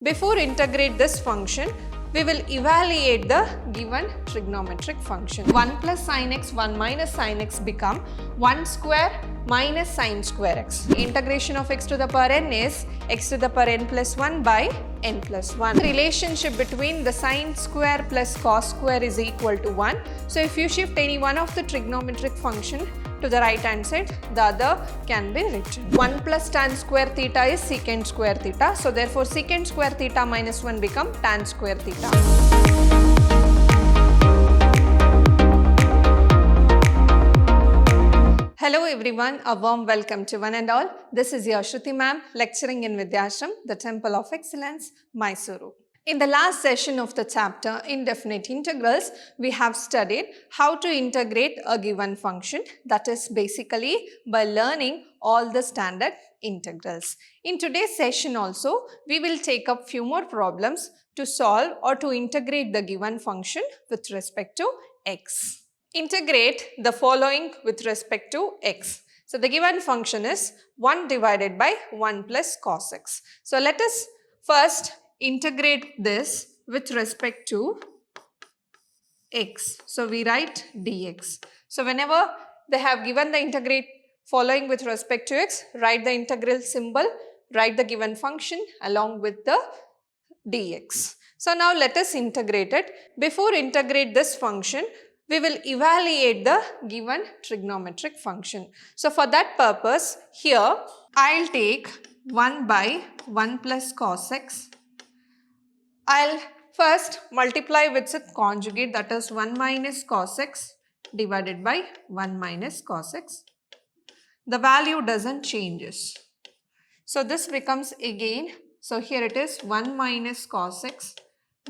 Before integrate this function, we will evaluate the given trigonometric function. 1 plus sin x, 1 minus sin x become 1 square minus sin square x. Integration of x to the power n is x to the power n plus 1 by n plus 1. The relationship between the sin square plus cos square is equal to 1. So if you shift any one of the trigonometric function to the right hand side, the other can be written. 1 plus tan square theta is secant square theta. So therefore secant square theta minus 1 become tan square theta. Hello everyone, a warm welcome to one and all. This is your Shruti ma'am lecturing in Vidhyaashram, the Temple of Excellence, Mysuru. In the last session of the chapter Indefinite Integrals, we have studied how to integrate a given function, that is basically by learning all the standard integrals. In today's session also, we will take up few more problems to solve or to integrate the given function with respect to x. Integrate the following with respect to x. So the given function is 1 divided by 1 plus cos x. So let us first integrate this with respect to x. So we write dx. So whenever they have given the integrate following with respect to x, write the integral symbol, write the given function along with the dx. So now let us integrate it. Before integrate this function, we will evaluate the given trigonometric function. So for that purpose, here I'll take 1 by 1 plus cos x. I'll first multiply with its conjugate, that is 1 minus cos x divided by 1 minus cos x. The value doesn't changes. So this becomes again, so here it is 1 minus cos x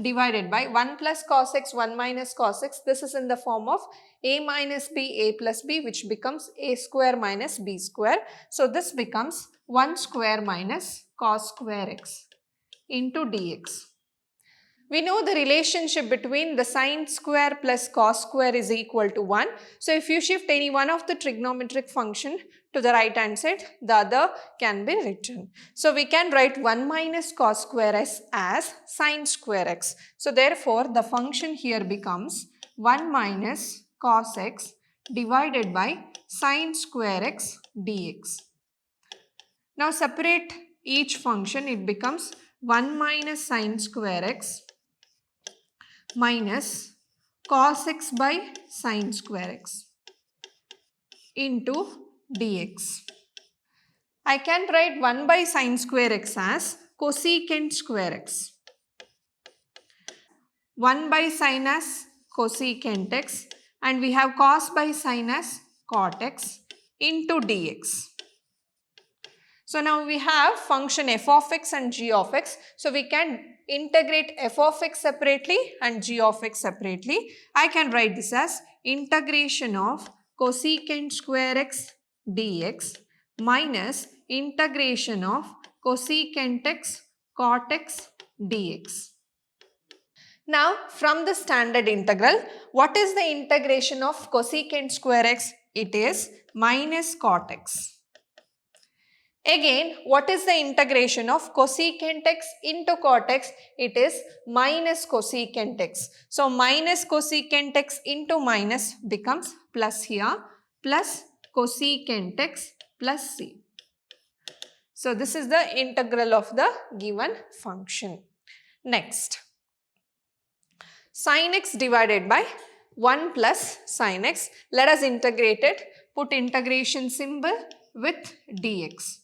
divided by 1 plus cos x, 1 minus cos x. This is in the form of a minus b, a plus b, which becomes a square minus b square. So this becomes 1 square minus cos square x into dx. We know the relationship between the sin square plus cos square is equal to 1. So if you shift any one of the trigonometric function to the right hand side, the other can be written. So we can write 1 minus cos square x as sin square x. So therefore the function here becomes 1 minus cos x divided by sin square x dx. Now separate each function, it becomes 1 minus sin square x minus cos x by sin square x into dx. I can write 1 by sin square x as cosecant square x. 1 by sin as cosecant x, and we have cos by sin as cot x into dx. So now we have function f of x and g of x. So we can integrate f of x separately and g of x separately. I can write this as integration of cosecant square x dx minus integration of cosecant x cot x dx. Now from the standard integral, what is the integration of cosecant square x? It is minus cot x. Again, what is the integration of cosecant x into cot x? It is minus cosecant x. So minus cosecant x into minus becomes plus here, plus cosecant x plus c. So this is the integral of the given function. Next, sin x divided by 1 plus sin x. Let us integrate it. Put integration symbol with dx.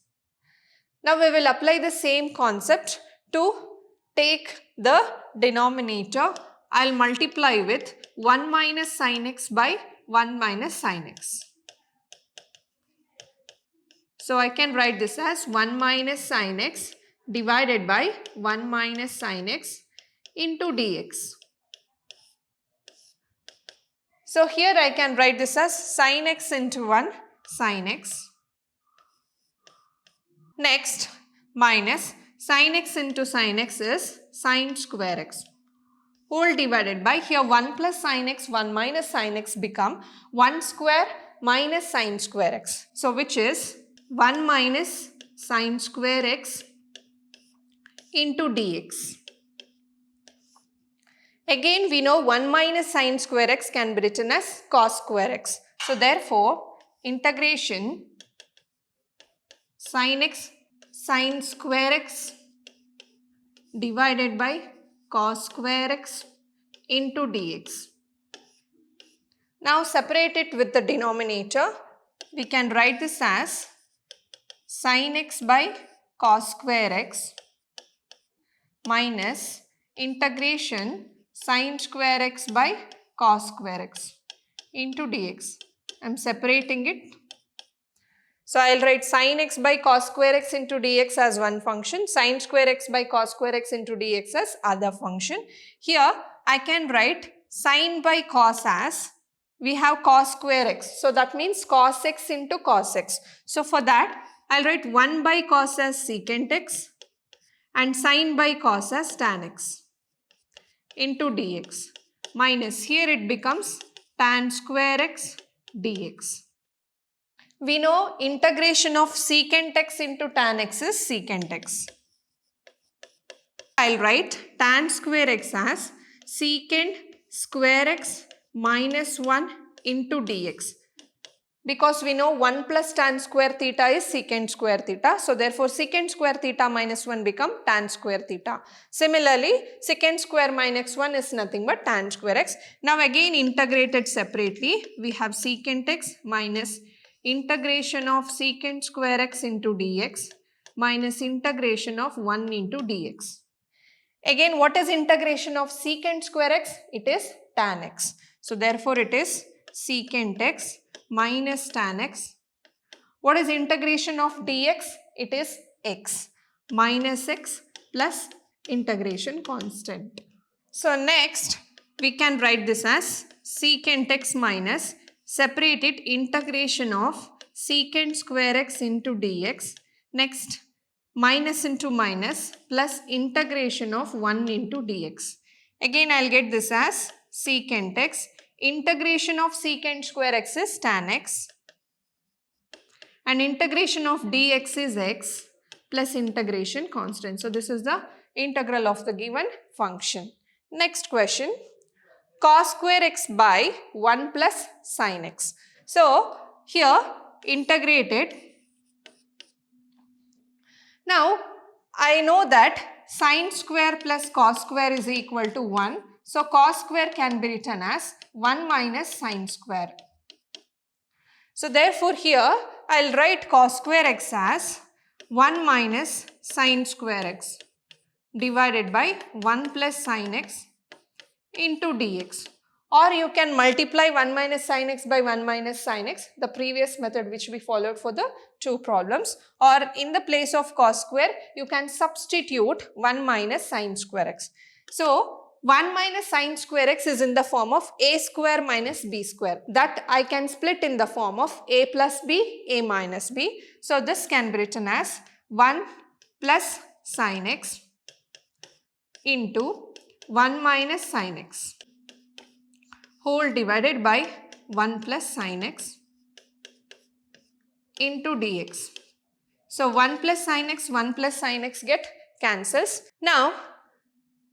Now we will apply the same concept to take the denominator. I'll multiply with 1 minus sin x by 1 minus sin x. So I can write this as 1 minus sin x divided by 1 minus sin x into dx. So here I can write this as sin x into 1 sin x. Next, minus sin x into sin x is sin square x whole divided by, here 1 plus sin x, 1 minus sin x become 1 square minus sin square x. So which is 1 minus sin square x into dx. Again, we know 1 minus sine square x can be written as cos square x. So, therefore, integration sine square x divided by cos square x into dx. Now, separate it with the denominator. We can write this as sin x by cos square x minus integration sin square x by cos square x into dx. I am separating it. So, I will write sin x by cos square x into dx as one function, sin square x by cos square x into dx as other function. Here, I can write sin by cos as we have cos square x. So, that means cos x into cos x. So, for that, I will write 1 by cos as secant x and sin by cos as tan x into dx minus here it becomes tan square x dx. We know integration of secant x into tan x is secant x. I will write tan square x as secant square x minus 1 into dx. Because we know 1 plus tan square theta is secant square theta. So, therefore, secant square theta minus 1 become tan square theta. Similarly, secant square minus 1 is nothing but tan square x. Now, again integrated separately, we have secant x minus integration of secant square x into dx minus integration of 1 into dx. Again, what is integration of secant square x? It is tan x. So, therefore, it is secant x minus tan x. What is integration of dx? It is x minus x plus integration constant. So, next we can write this as secant x minus, separate it, integration of secant square x into dx. Next, minus into minus plus integration of 1 into dx. Again, I will get this as secant x. Integration of secant square x is tan x and integration of dx is x plus integration constant. So, this is the integral of the given function. Next question, cos square x by 1 plus sin x. So, here integrated. Now, I know that sin square plus cos square is equal to 1. So, cos square can be written as 1 minus sin square. So, therefore, here I will write cos square x as 1 minus sin square x divided by 1 plus sin x into dx. Or you can multiply 1 minus sin x by 1 minus sin x, the previous method which we followed for the two problems. Or in the place of cos square, you can substitute 1 minus sin square x. So, 1 minus sin square x is in the form of a square minus b square. That I can split in the form of a plus b, a minus b. So, this can be written as 1 plus sin x into 1 minus sin x whole divided by 1 plus sin x into dx. So, 1 plus sin x get cancels. Now,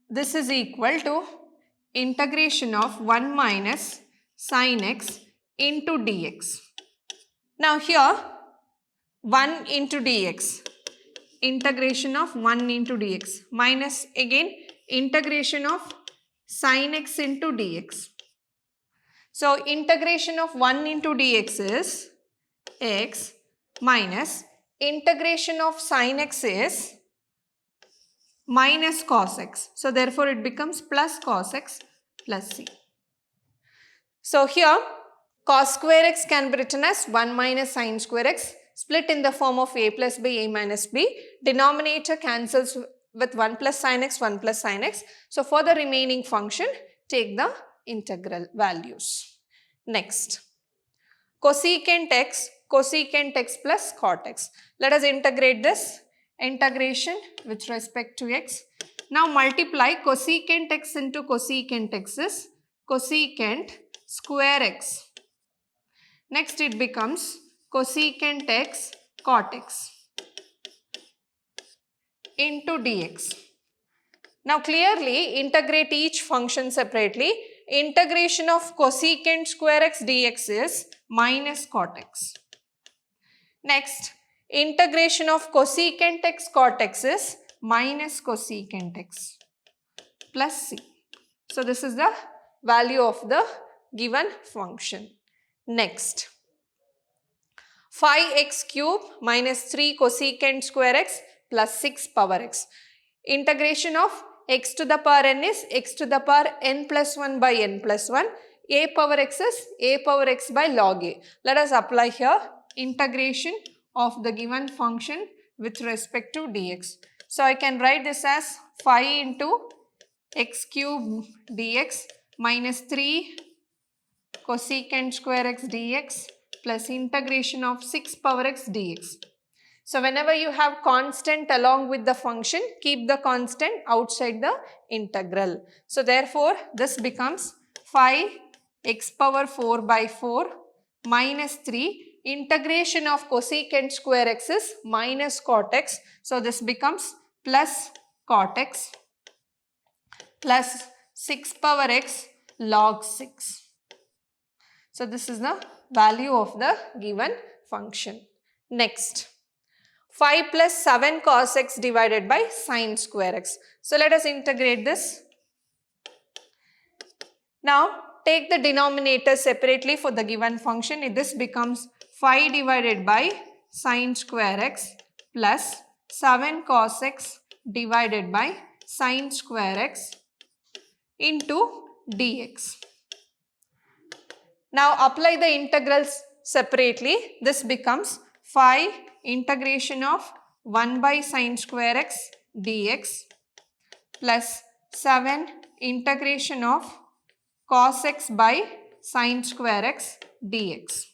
this is equal to integration of 1 minus sin x into dx. Now, here 1 into dx, integration of 1 into dx minus again integration of sin x into dx. So, integration of 1 into dx is x minus integration of sin x is minus cos x. So, therefore, it becomes plus cos x plus c. So, here cos square x can be written as 1 minus sin square x split in the form of a plus b, a minus b. Denominator cancels with 1 plus sin x, 1 plus sin x. So, for the remaining function, take the integral values. Next, cosecant x plus cot x. Let us integrate this. Integration with respect to x. Now, multiply cosecant x into cosecant x is cosecant square x. Next, it becomes cosecant x cot x into dx. Now clearly integrate each function separately. Integration of cosecant square x dx is minus cot x. Next, integration of cosecant x cot x is minus cosecant x plus c. So this is the value of the given function. Next, 5x cube minus 3 cosecant square x plus 6 power x. Integration of x to the power n is x to the power n plus 1 by n plus 1. A power x is a power x by log a. Let us apply here integration of the given function with respect to dx. So I can write this as 5 into x cube dx minus 3 cosecant square x dx plus integration of 6 power x dx. So whenever you have constant along with the function, keep the constant outside the integral. So therefore this becomes 5x power 4 by 4 minus 3. Integration of cosecant square x is minus cot x. So this becomes plus cot x plus 6 power x log 6. So this is the value of the given function. Next, 5 plus 7 cos x divided by sin square x. So let us integrate this. Now take the denominator separately for the given function. This becomes 5 divided by sin square x plus 7 cos x divided by sin square x into dx. Now apply the integrals separately. This becomes 5 integration of 1 by sin square x dx plus 7 integration of cos x by sin square x dx.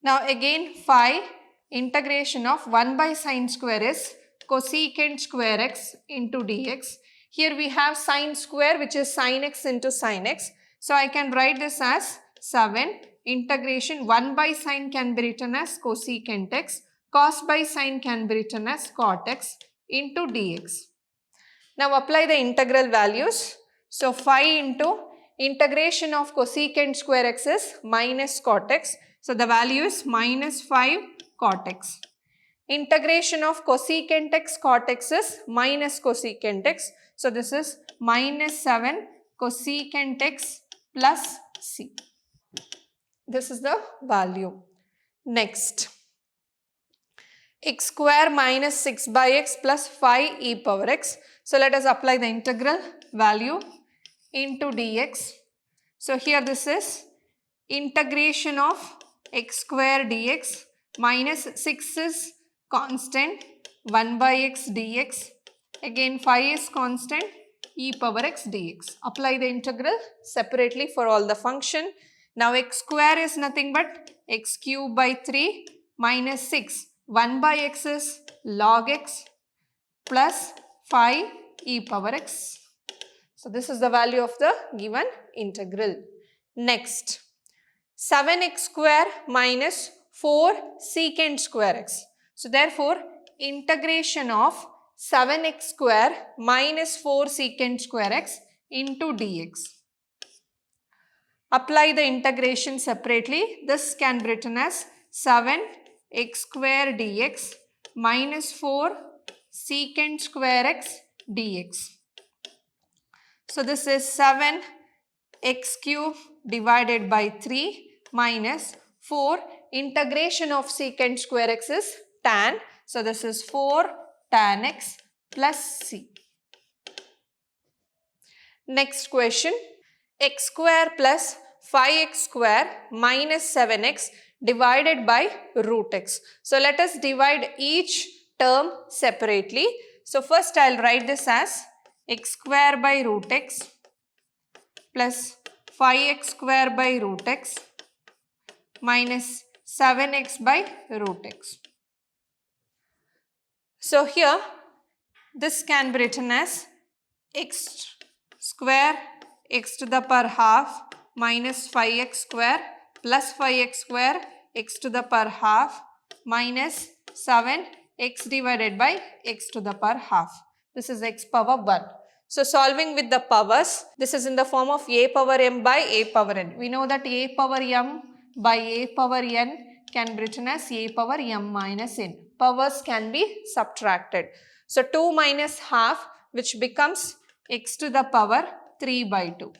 Now again 5 integration of 1 by sin square is cosecant square x into dx. Here we have sin square, which is sin x into sin x. So I can write this as 7 integration 1 by sin can be written as cosecant x, cos by sin can be written as cot x into dx. Now apply the integral values. So 5 into integration of cosecant square x is minus cot x. So the value is minus 5 cot x. Integration of cosecant x cot x is minus cosecant x. So this is minus 7 cosecant x plus c. This is the value. Next, x square minus 6 by x plus 5 e power x. So let us apply the integral value into dx. So here this is integration of x square dx minus 6 is constant 1 by x dx. Again 5 is constant e power x dx. Apply the integral separately for all the function. Now x square is nothing but x cube by 3 minus 6. 1 by x is log x plus 5 e power x. So this is the value of the given integral. Next, 7x square minus 4 secant square x. So therefore integration of 7x square minus 4 secant square x into dx. Apply the integration separately. This can be written as 7x square dx minus 4 secant square x dx. So this is 7x cube divided by 3 minus 4 integration of secant square x is tan. So this is 4 tan x plus c. Next question, x square plus 5x square minus 7x divided by root x. So let us divide each term separately. So first I will write this as x square by root x plus 5x square by root x minus 7x by root x. So here this can be written as x square x to the power half minus 5x square plus 5x square x to the power half minus 7x divided by x to the power half. This is x power 1. So solving with the powers, this is in the form of a power m by a power n. We know that a power m by a power n can be written as a power m minus n. Powers can be subtracted. So 2 minus half, which becomes x to the power 3 by 2.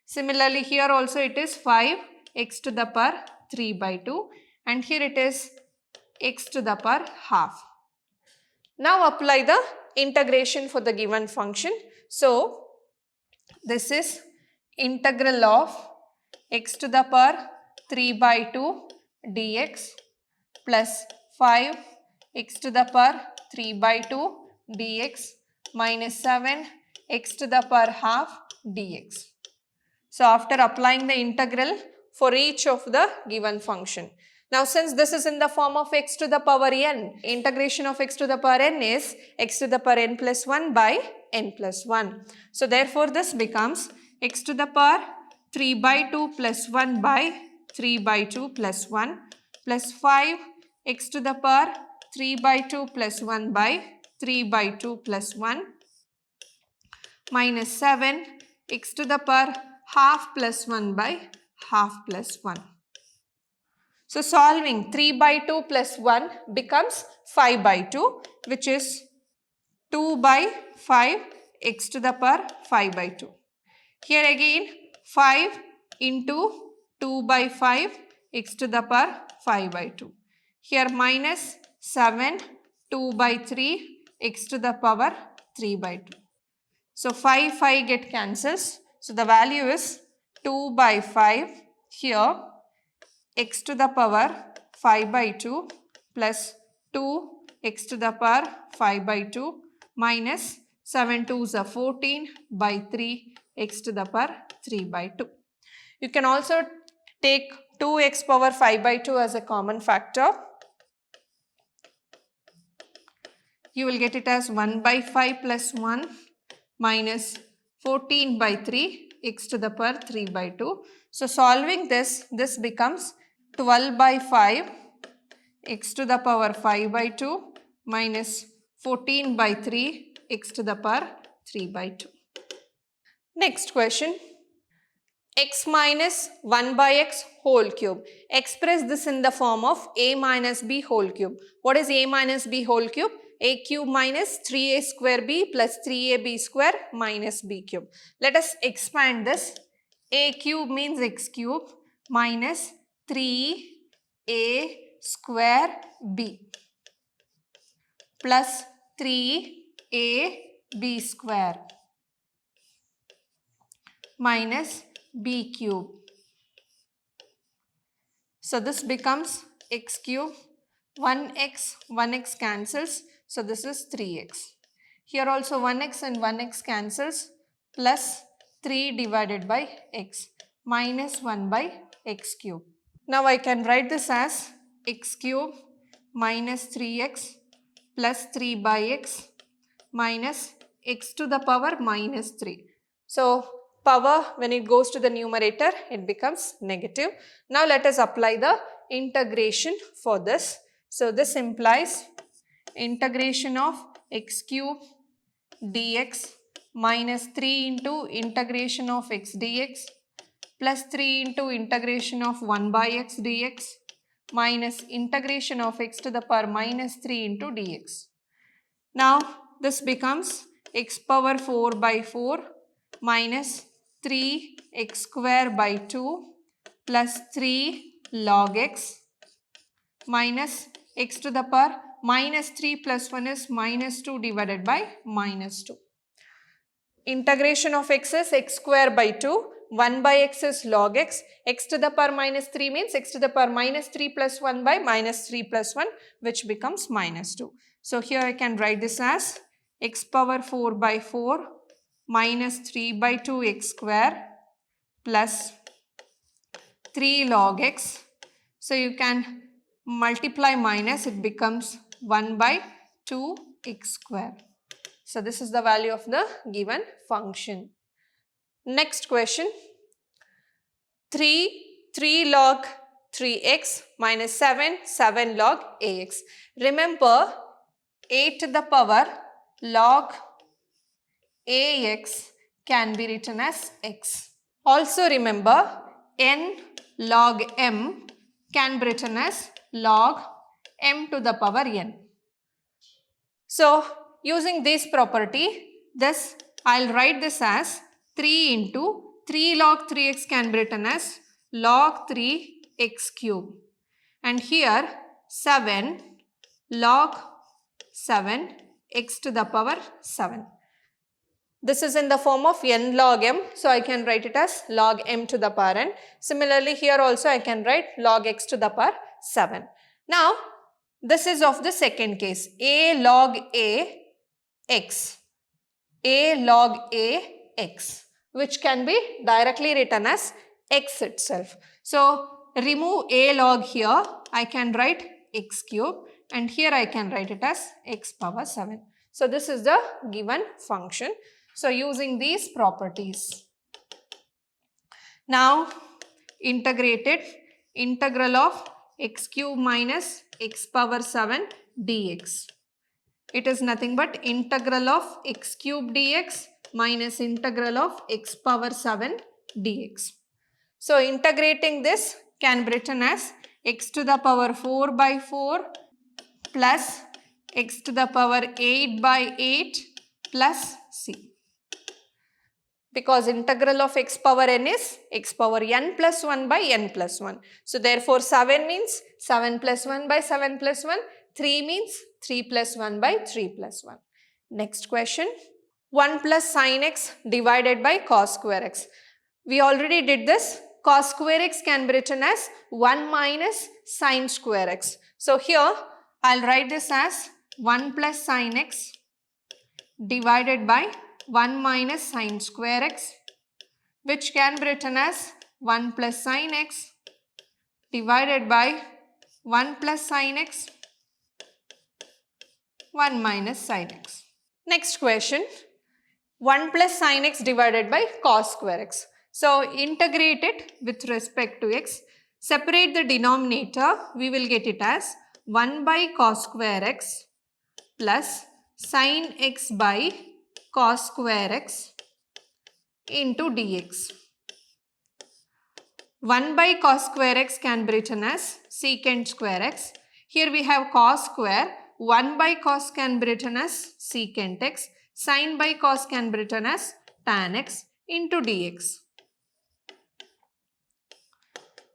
Similarly, here also it is 5 x to the power 3 by 2, and here it is x to the power half. Now apply the integration for the given function. So this is integral of x to the power 3 by 2 dx plus 5 x to the power 3 by 2 dx minus 7 x to the power half dx. So after applying the integral for each of the given function. Now since this is in the form of x to the power n, integration of x to the power n is x to the power n plus 1 by n plus 1. So therefore this becomes x to the power 3 by 2 plus 1 by 3 by 2 plus 1 plus 5 x to the power 3 by 2 plus 1 by 3 by 2 plus 1 minus 7 x to the power half plus 1 by half plus 1. So solving 3 by 2 plus 1 becomes 5 by 2, which is 2 by 5 x to the power 5 by 2. Here again 5 into 2 by 5 x to the power 5 by 2. Here minus 7 2 by 3 x to the power 3 by 2. So 5 get cancels. So the value is 2 by 5. Here x to the power 5 by 2 plus 2 x to the power 5 by 2 minus 7 2s are 14 by 3 x to the power 3 by 2. You can also take 2x power 5 by 2 as a common factor. You will get it as 1 by 5 plus 1 minus 14 by 3 x to the power 3 by 2. So solving this becomes 12 by 5 x to the power 5 by 2 minus 14 by 3 x to the power 3 by 2. Next question. X minus 1 by x whole cube. Express this in the form of a minus b whole cube. What is a minus b whole cube? A cube minus 3a square b plus 3ab square minus b cube. Let us expand this. A cube means x cube minus 3a square b plus 3ab square minus b cube. So this becomes x cube, 1x cancels. So this is 3x. Here also 1x and 1x cancels, plus 3 divided by x minus 1 by x cube. Now I can write this as x cube minus 3x plus 3 by x minus x to the power minus 3. So power, when it goes to the numerator, it becomes negative. Now let us apply the integration for this. So this implies integration of x cube dx minus 3 into integration of x dx plus 3 into integration of 1 by x dx minus integration of x to the power minus 3 into dx. Now this becomes x power 4 by 4 minus 3x square by 2 plus 3 log x minus x to the power minus 3 plus 1 is minus 2 divided by minus 2. Integration of x is x square by 2. 1 by x is log x. X to the power minus 3 means x to the power minus 3 plus 1 by minus 3 plus 1, which becomes minus 2. So here I can write this as x power 4 by 4 minus 3 by 2 x square plus 3 log x. So you can multiply minus, it becomes 1 by 2 x square. So this is the value of the given function. Next question. 3 log 3x minus 7 log ax. Remember, a to the power log ax can be written as x. Also remember, n log m can be written as log m to the power n. So, using this property, thus I'll write this as 3 into 3 log 3x can be written as log 3x cube. And here 7 log 7 x to the power 7. This is in the form of n log m, so I can write it as log m to the power n. Similarly, here also I can write log x to the power 7. Now, this is of the second case, a log a x, a log a x, which can be directly written as x itself. So, remove a log here, I can write x cube, and here I can write it as x power 7. So, this is the given function. So, using these properties. Now, integrated integral of x cube minus x power 7 dx. It is nothing but integral of x cube dx minus integral of x power 7 dx. So, integrating this can be written as x to the power 4 by 4 plus x to the power 8 by 8 plus c. Because integral of x power n is x power n plus 1 by n plus 1. So, therefore, 7 means 7 plus 1 by 7 plus 1. 3 means 3 plus 1 by 3 plus 1. Next question. 1 plus sin x divided by cos square x. We already did this. Cos square x can be written as 1 minus sin square x. So, here I will write this as 1 plus sin x divided by 1 minus sin square x, which can be written as 1 plus sin x divided by 1 plus sin x, 1 minus sin x. Next question, 1 plus sin x divided by cos square x. So, integrate it with respect to x. Separate the denominator, we will get it as 1 by cos square x plus sin x by cos square x into dx. 1 by cos square x can be written as secant square x. Here we have cos square. 1 by cos can be written as secant x. Sin by cos can be written as tan x into dx.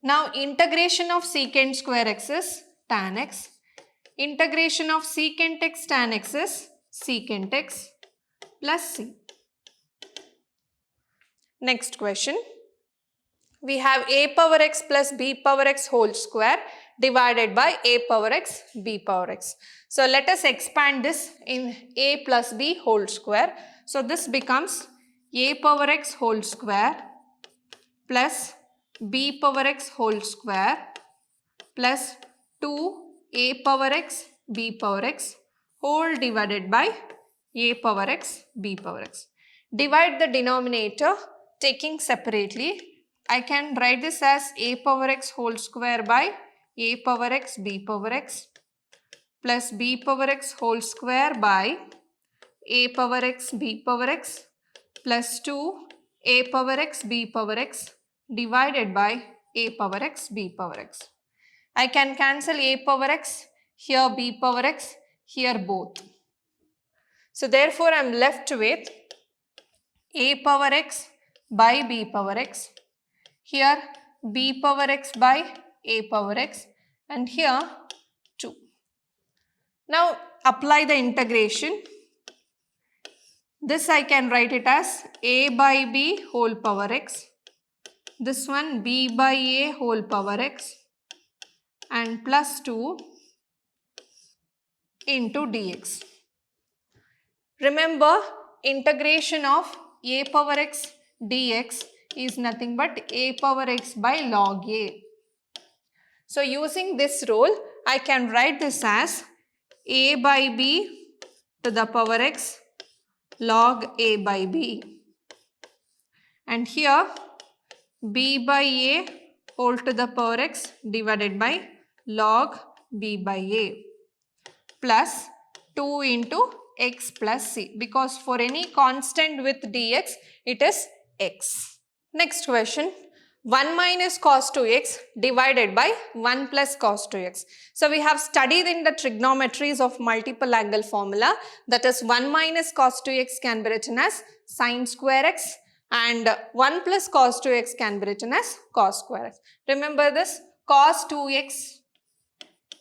Now, integration of secant square x is tan x. Integration of secant x tan x is secant x plus c. Next question. We have a power x plus b power x whole square divided by a power x b power x. So, let us expand this in a plus b whole square. So, this becomes a power x whole square plus b power x whole square plus 2a power x b power x whole divided by a power x b power x. Divide the denominator taking separately. I can write this as a power x whole square by a power x b power x plus b power x whole square by a power x b power x plus 2 a power x b power x divided by a power x b power x. I can cancel a power x, here b power x, here both. So, therefore, I am left with a power x by b power x, here b power x by a power x, and here 2. Now, apply the integration. This I can write it as a by b whole power x, this one b by a whole power x, and plus 2 into dx. Remember, integration of a power x dx is nothing but a power x by log a. So, using this rule, I can write this as a by b to the power x log a by b, and here b by a whole to the power x divided by log b by a plus 2 into x plus c, because for any constant with dx, it is x. Next question, 1 minus cos 2x divided by 1 plus cos 2x. So we have studied in the trigonometries of multiple angle formula, that is 1 minus cos 2x can be written as sin square x, and 1 plus cos 2x can be written as cos square x. Remember this, cos 2x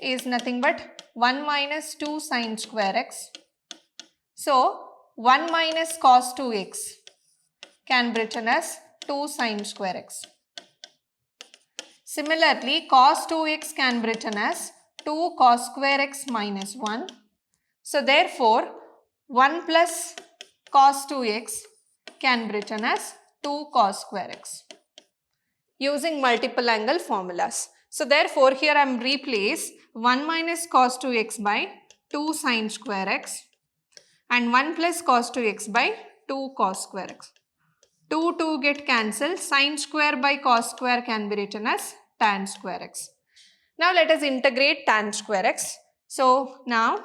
is nothing but 1 minus 2 sin square x. So 1 minus cos 2x can be written as 2 sin square x. Similarly, cos 2x can be written as 2 cos square x minus 1. So therefore, 1 plus cos 2x can be written as 2 cos square x using multiple angle formulas. So therefore, here I am replace 1 minus cos 2x by 2 sin square x and 1 plus cos 2x by 2 cos square x. 2 get cancelled. Sin square by cos square can be written as tan square x. Now let us integrate tan square x. So now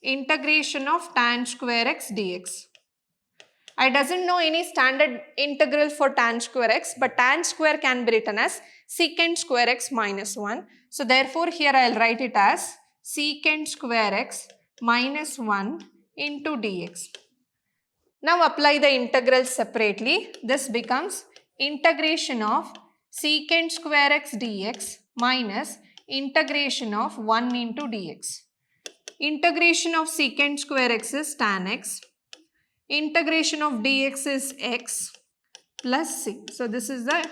integration of tan square x dx. I doesn't know any standard integral for tan square x, but tan square can be written as secant square x minus 1. So therefore here I will write it as secant square x minus 1 into dx. Now apply the integrals separately. This becomes integration of secant square x dx minus integration of 1 into dx. Integration of secant square x is tan x. Integration of dx is x plus c. So this is the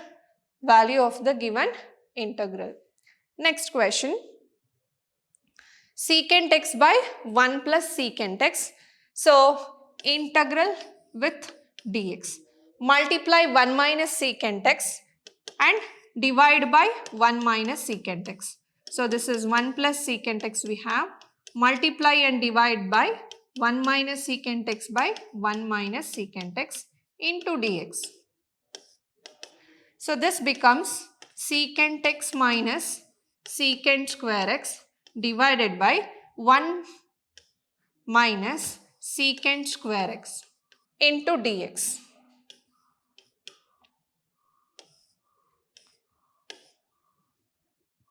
value of the given integral. Next question. Secant x by 1 plus secant x. So integral with dx. Multiply 1 minus secant x and divide by 1 minus secant x. So this is 1 plus secant x we have. Multiply and divide by 1 minus secant x by 1 minus secant x into dx. So this becomes secant x minus secant square x divided by 1 minus secant square x into dx.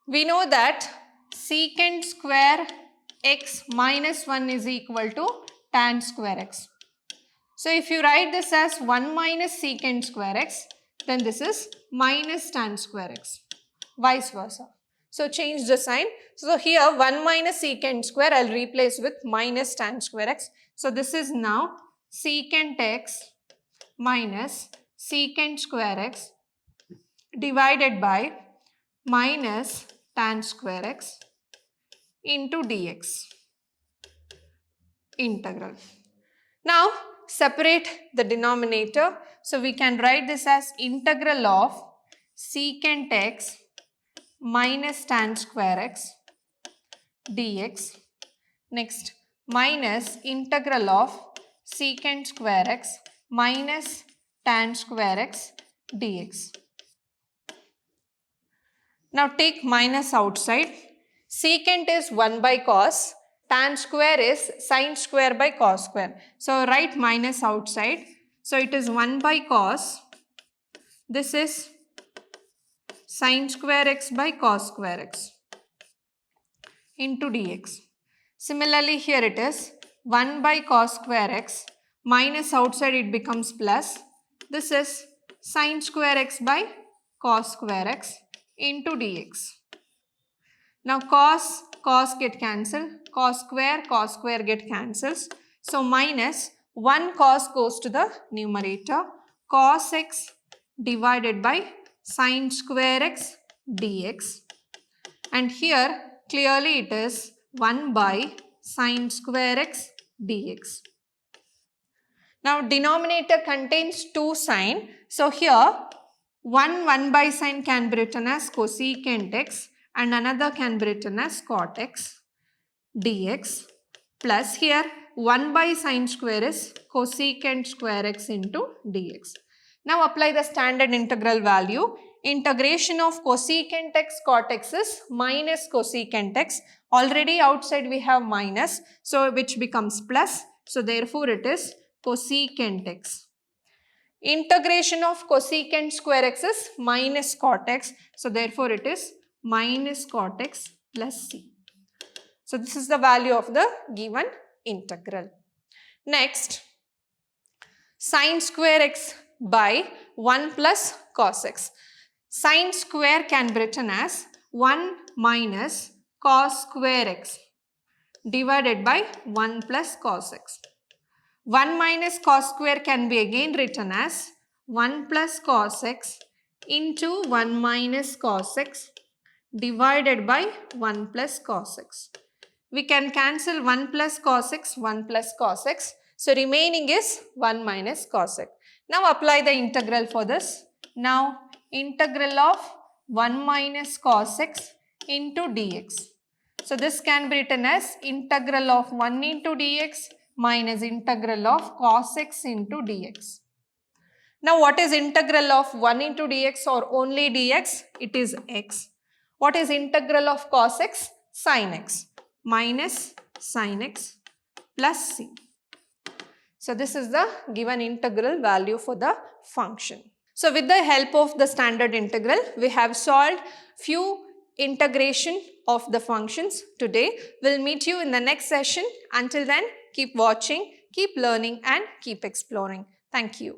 We know that secant square x minus 1 is equal to tan square x. So if you write this as 1 minus secant square x, then this is minus tan square x, vice versa. So change the sign. So here 1 minus secant square I will replace with minus tan square x. So this is now secant x minus secant square x divided by minus tan square x into dx integral. Now separate the denominator. So we can write this as integral of secant x minus tan square x dx. Next, minus integral of secant square x minus tan square x dx. Now take minus outside. Secant is 1 by cos. Tan square is sin square by cos square. So write minus outside. So it is 1 by cos. This is sin square x by cos square x into dx. Similarly here it is 1 by cos square x minus outside it becomes plus. This is sin square x by cos square x into dx. Now cos get cancelled, cos square get cancels. So minus 1 cos goes to the numerator, cos x divided by sin square x dx, and here clearly it is 1 by sin square x dx. Now denominator contains 2 sin. So here 1 by sin can be written as cosecant x and another can be written as cot x dx, plus here 1 by sin square is cosecant square x into dx. Now apply the standard integral value. integration of cosecant x cot x is minus cosecant x. Already outside we have minus, so which becomes plus. So therefore it is cosecant x. Integration of cosecant square x is minus cot x. So therefore it is minus cot x plus c. So this is the value of the given integral. Next, sin square x by 1 plus cos x. Sin square can be written as 1 minus cos square x divided by 1 plus cos x. 1 minus cos square can be again written as 1 plus cos x into 1 minus cos x divided by 1 plus cos x. We can cancel 1 plus cos x, 1 plus cos x. So remaining is 1 minus cos x. Now apply the integral for this. Now integral of 1 minus cos x into dx. So this can be written as integral of 1 into dx minus integral of cos x into dx. Now what is integral of 1 into dx or only dx? It is x. What is integral of cos x? Sin x minus sin x plus c. So this is the given integral value for the function. So with the help of the standard integral, we have solved few integration of the functions today. We'll meet you in the next session. Until then, keep watching, keep learning and keep exploring. Thank you.